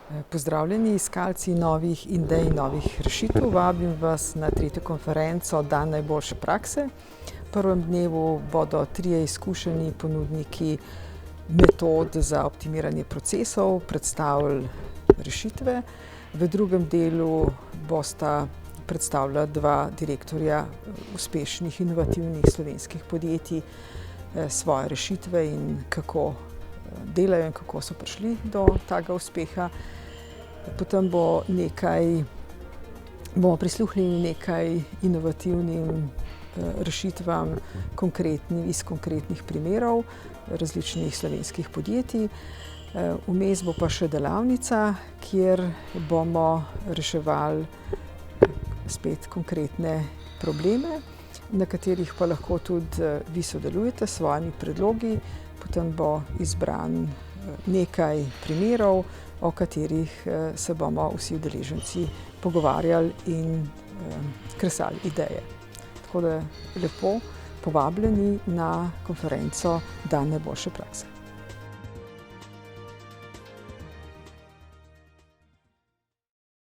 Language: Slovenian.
Pozdravljeni iskalci novih idej, novih rešitev. Vabim vas na tretjo konferenco Dan najboljše prakse. V prvem dnevu bodo trije izkušeni ponudniki metod za optimiranje procesov predstavili rešitve. V drugem delu bosta predstavila dva direktorja uspešnih, inovativnih slovenskih podjetij svoje rešitve in kako delajo in kako so prišli do tega uspeha. Potem bomo prisluhnili nekaj inovativnim rešitvam iz konkretnih primerov različnih slovenskih podjetij. Vmes bo pa še delavnica, kjer bomo reševali spet konkretne probleme, na katerih pa lahko tudi vi sodelujete s svojimi predlogi. Potem bo izbran nekaj primerov, o katerih se bomo vsi udeleženci pogovarjali in kresali ideje. Tako da lepo povabljeni na konferenco Dan najboljše prakse.